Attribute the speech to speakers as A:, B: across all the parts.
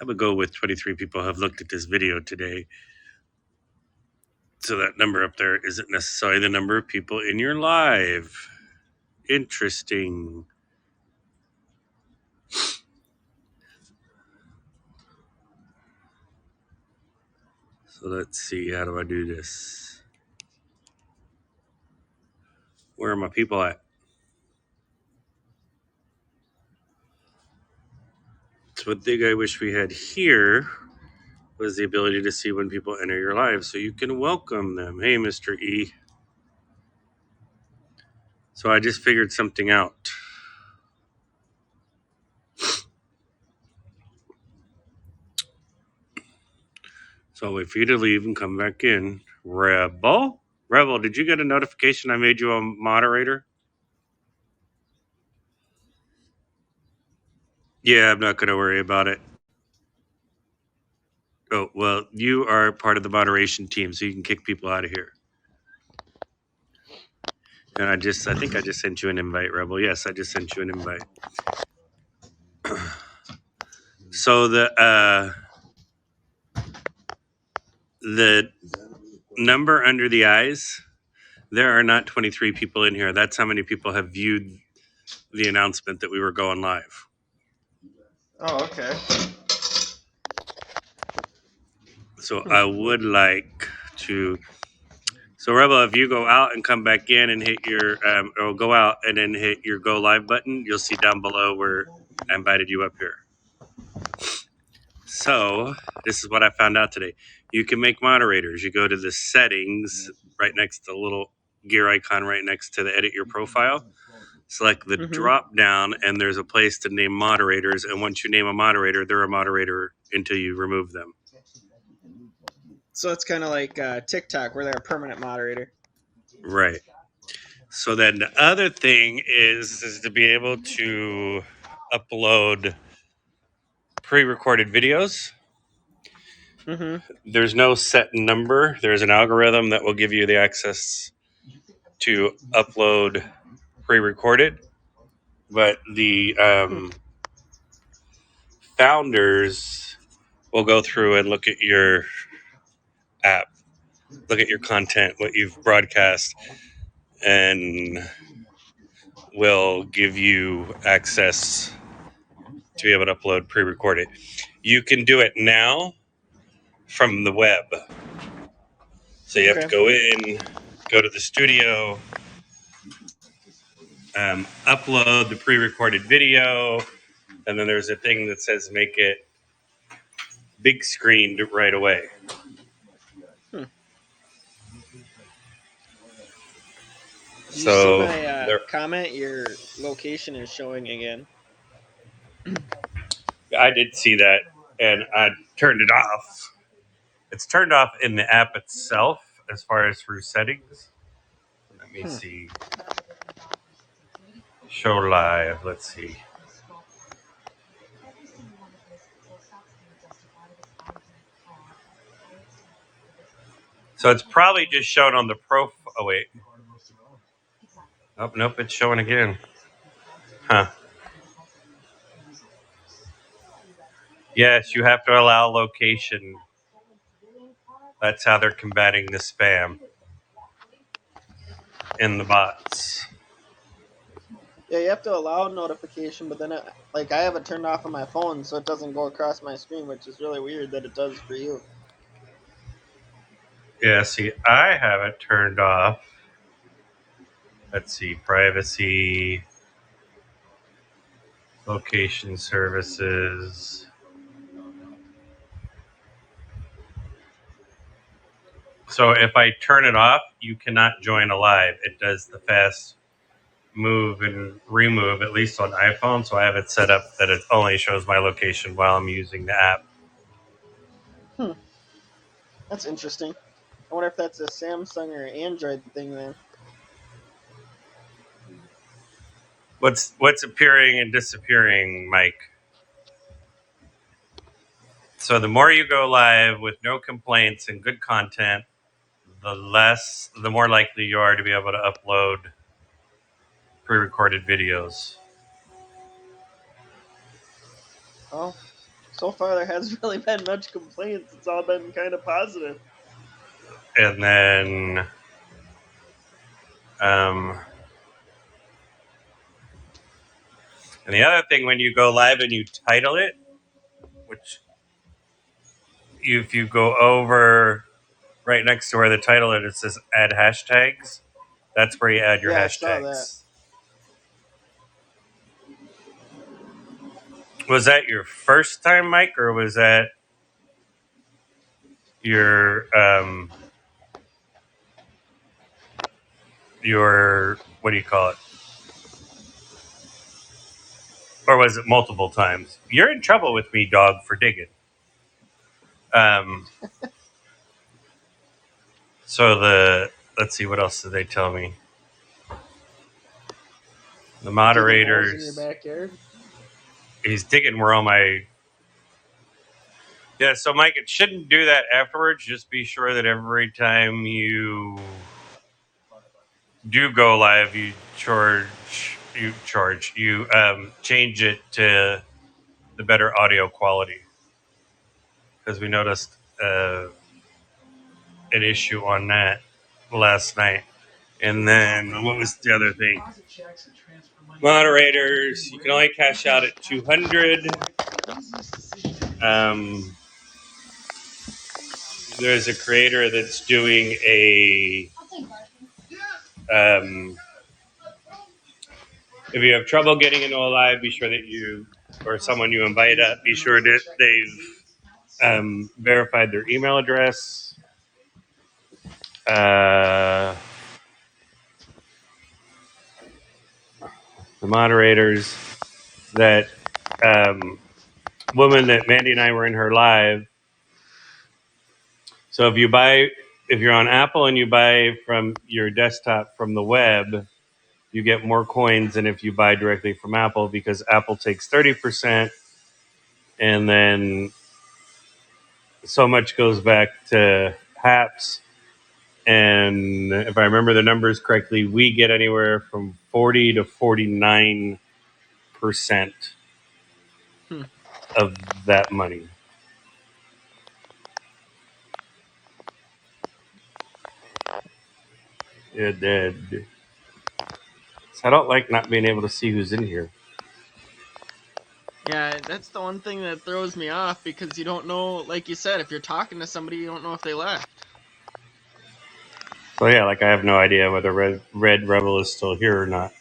A: I would go with 23 people have looked at this video today. So that number up there isn't necessarily the number of people in your live. Interesting. So let's see, how do I do this? Where are my people at? So one thing I wish we had here was the ability to see when people enter your live so you can welcome them. Hey, Mr. E. So I just figured something out. So I'll wait for you to leave and come back in. Rebel? Rebel, did you get a notification I made you a moderator? Yeah, I'm not going to worry about it. Oh, well, you are part of the moderation team, so you can kick people out of here. And I think I just sent you an invite, Rebel. Yes, I just sent you an invite. So the number under the eyes, there are not 23 people in here. That's how many people have viewed the announcement that we were going live.
B: Oh, okay.
A: So I would like to. So Rebel, if you go out and come back in and hit your, or go out and then hit your go live button, you'll see down below where I invited you up here. So this is what I found out today. You can make moderators. You go to the settings right next to the little gear icon right next to the edit your profile. Select the drop down and there's a place to name moderators. And once you name a moderator, they're a moderator until you remove them.
B: So it's kind of like TikTok where they're a permanent moderator.
A: Right. So then the other thing is to be able to upload pre-recorded videos. There's no set number. There's an algorithm that will give you the access to upload pre-recorded, but the founders will go through and look at your app, look at your content, what you've broadcast, and will give you access to be able to upload pre-recorded. You can do it now from the web. So you have to go in, go to the studio, upload the pre-recorded video, and then there's a thing that says make it big screened right away. So
B: you see my comment? Your location is showing again.
A: I did see that, and I turned it off. It's turned off in the app itself as far as through settings. Let me see. Show live. Let's see. So it's probably just shown on the profile. Oh, wait. Oh, nope, it's showing again. Huh. Yes, you have to allow location. That's how they're combating the spam in the bots.
B: Yeah, you have to allow notification, but then I have it turned off on my phone, so it doesn't go across my screen, which is really weird that it does for you.
A: Yeah, see, I have it turned off. Let's see, privacy, location services. So if I turn it off, you cannot join a live. It does the fast move and remove, at least on iPhone. So I have it set up that it only shows my location while I'm using the app.
B: That's interesting. I wonder if that's a Samsung or Android thing then.
A: What's appearing and disappearing, Mike? So the more you go live with no complaints and good content, the more likely you are to be able to upload pre-recorded videos.
B: Oh, so far there hasn't really been much complaints. It's all been kind of positive.
A: And then and the other thing, when you go live and you title it, which if you go over right next to where the title is, it says add hashtags. That's where you add your
B: Yeah, I saw that.
A: hashtags. Was that your first time, Mike, or was that your what do you call it? Or was it multiple times? You're in trouble with me, dog, for digging. So let's see, what else did they tell me? The moderators.
B: Digging holes in your backyard.
A: He's digging where all my. Yeah, so Mike, it shouldn't do that afterwards. Just be sure that every time you do go live, you change it to the better audio quality, because we noticed an issue on that last night. And then what was the other thing? Moderators, you can only cash out at 200. There's a creator that's doing a if you have trouble getting into a live, be sure that you or someone you invite up, be sure that they've verified their email address. The moderators, that woman that Mandy and I were in her live. So if you're on Apple and you buy from your desktop from the web, you get more coins than if you buy directly from Apple, because Apple takes 30%, and then so much goes back to HAPS. And if I remember the numbers correctly, we get anywhere from 40 to 49% of that money. It did. So I don't like not being able to see who's in here.
B: Yeah, that's the one thing that throws me off, because you don't know, like you said, if you're talking to somebody, you don't know if they left.
A: So yeah, like I have no idea whether Red Rebel is still here or not.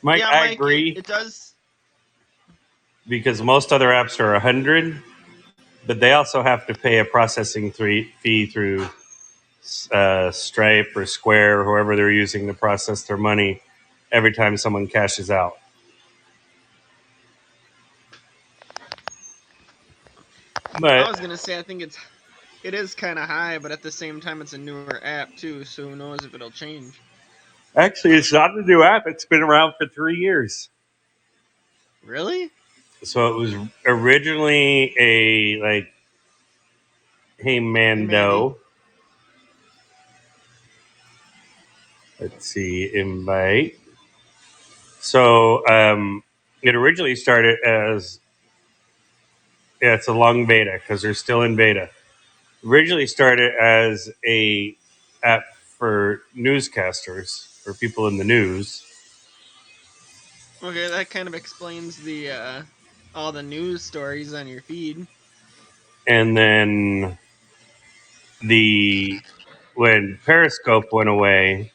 A: Mike,
B: Yeah,
A: I agree.
B: It does.
A: Because most other apps are 100, but they also have to pay a processing fee through Stripe or Square or whoever they're using to process their money every time someone cashes out. But
B: I was gonna say, I think it is kind of high, but at the same time, it's a newer app too, so who knows if it'll change.
A: actually, it's not a new app. It's been around for 3 years.
B: Really?
A: So it was originally a Hey Mando. Let's see, invite. So it originally started as, it's a long beta because they're still in beta. Originally started as a app for newscasters, for people in the news.
B: Okay, that kind of explains the all the news stories on your feed.
A: And then when Periscope went away,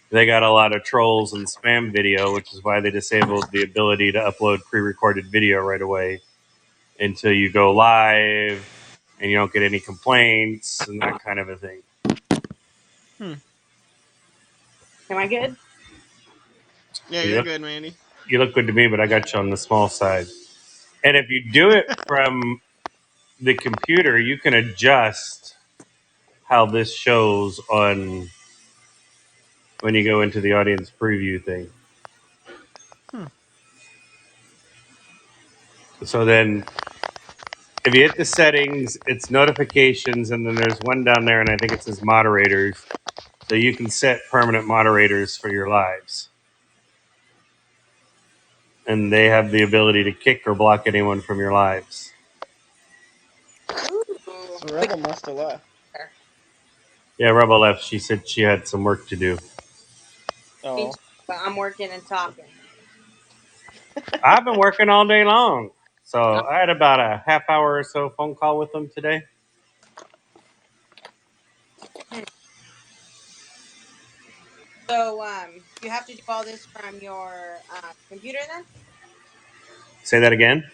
A: they got a lot of trolls and spam video, which is why they disabled the ability to upload pre-recorded video right away until you go live, and you don't get any complaints and that kind of a thing.
C: Am I good?
B: Yeah, you're good, Mandy.
A: You look good to me, but I got you on the small side. And if you do it from the computer, you can adjust how this shows on when you go into the audience preview thing. So then if you hit the settings, it's notifications, and then there's one down there, and I think it says moderators. So you can set permanent moderators for your lives. and they have the ability to kick or block anyone from your lives.
C: Ooh.
B: So Rebel must have left.
A: Yeah, Rebel left. She said she had some work to do.
B: Oh,
C: But I'm working and talking.
A: I've been working all day long. So I had about a half hour or so phone call with them today.
C: So, you have to do all this from your computer then?
A: Say that again?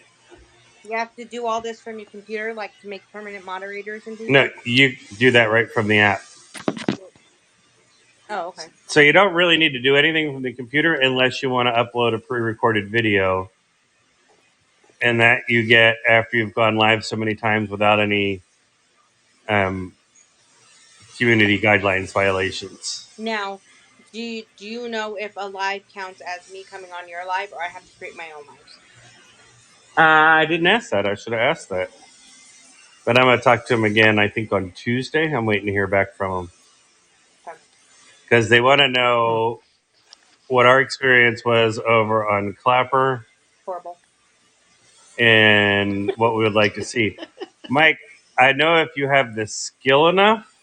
C: You have to do all this from your computer, like to make permanent moderators and things
A: No,
C: like
A: you do that right from the app.
C: that? Oh, okay.
A: So you don't really need to do anything from the computer unless you want to upload a pre-recorded video, and that you get after you've gone live so many times without any um, community guidelines violations.
C: Now, do you know if a live counts as me coming on your live, or I have to create my own lives?
A: I didn't ask that. I should have asked that. But I'm going to talk to him again, I think, on Tuesday. I'm waiting to hear back from him.
C: Okay.
A: Because they want to know what our experience was over on Clapper
C: Horrible.
A: and what we would like to see. Mike, I know if you have the skill enough,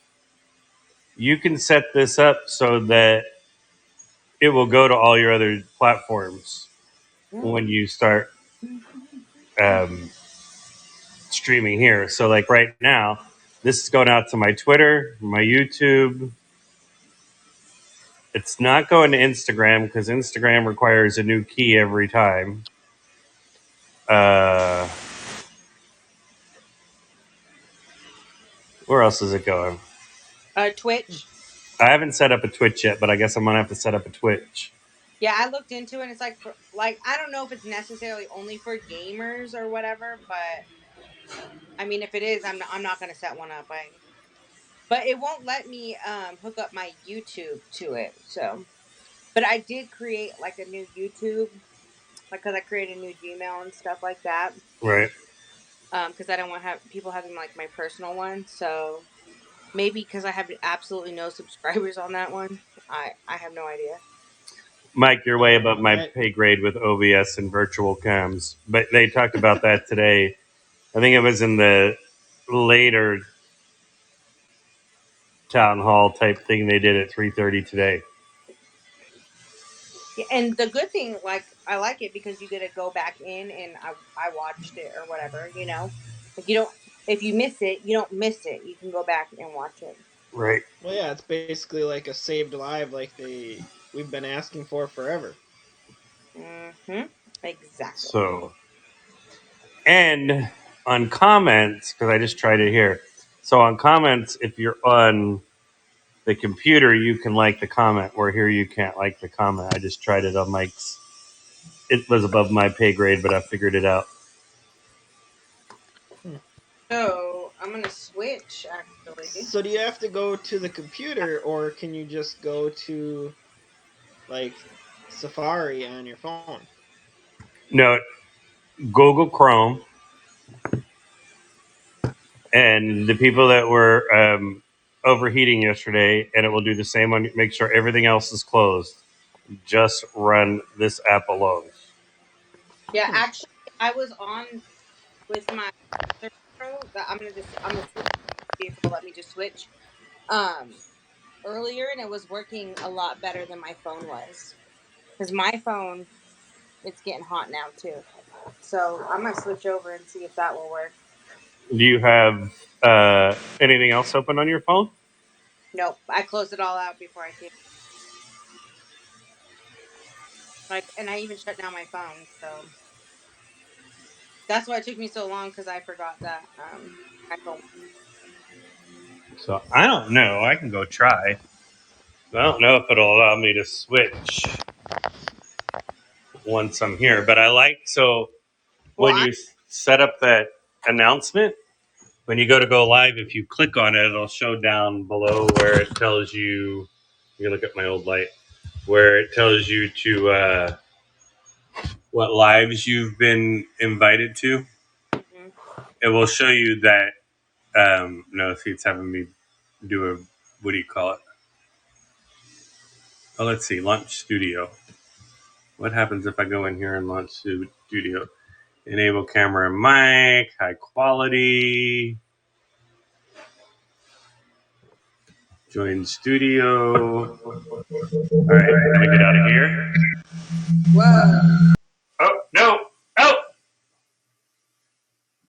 A: you can set this up so that it will go to all your other platforms when you start um, streaming here. So, like right now, this is going out to my Twitter, my YouTube. It's not going to Instagram because Instagram requires a new key every time. Where else is it going?
C: Twitch.
A: I haven't set up a Twitch yet, but I guess I'm gonna have to set up a Twitch.
C: Yeah, I looked into it. And it's like I don't know if it's necessarily only for gamers or whatever, but I mean, if it is, I'm not gonna set one up. But it won't let me hook up my YouTube to it. So, but I did create like a new YouTube, like because I created a new Gmail and stuff like that.
A: Right.
C: Because I don't want to have people having like my personal one. So maybe because I have absolutely no subscribers on that one, I have no idea.
A: Mike, you're way above my
B: Right.
A: pay grade with OBS and virtual cams. But they talked about that today. I think it was in the later town hall type thing they did at 3:30 today.
C: Yeah, and the good thing, like, I like it because you get to go back in and I watched it or whatever, you know? Like, you don't, if you miss it, you don't miss it. You can go back and watch it.
A: Right.
B: well, yeah, it's basically like a saved live, like we've been asking for forever.
C: Mm-hmm. Exactly.
A: So, and on comments, because I just tried it here. So on comments, if you're on the computer, you can like the comment, where here you can't like the comment. I just tried it on Mike's. It was above my pay grade, but I figured it out.
C: So, I'm going to switch, actually.
B: So do you have to go to the computer, or can you just go to like Safari on your phone?
A: No, Google Chrome, and the people that were overheating yesterday, and it will do the same on. Make sure everything else is closed. Just run this app alone.
C: Yeah, actually, I was on with my Surface Pro. I'm going to switch, see if it'll let me just switch. Earlier, and it was working a lot better than my phone was. Because my phone, it's getting hot now, too. So I'm gonna switch over and see if that will work.
A: Do you have anything else open on your phone?
C: Nope, I closed it all out before I came. Like, and I even shut down my phone. So that's why it took me so long because I forgot that my phone.
A: So I don't know. I can go try. I don't know if it'll allow me to switch once I'm here, but I like so
C: Well,
A: when you set up that announcement, when you go live, if you click on it, it'll show down below where it tells you. You look at my old light, where it tells you to what lives you've been invited to.
C: mm-hmm.
A: It will show you that. No, see, it's having me do a what do you call it? Oh, let's see, Launch Studio. What happens if I go in here and launch Studio? Enable camera and mic, high quality. Join studio. All right, let me get out of here.
C: Whoa.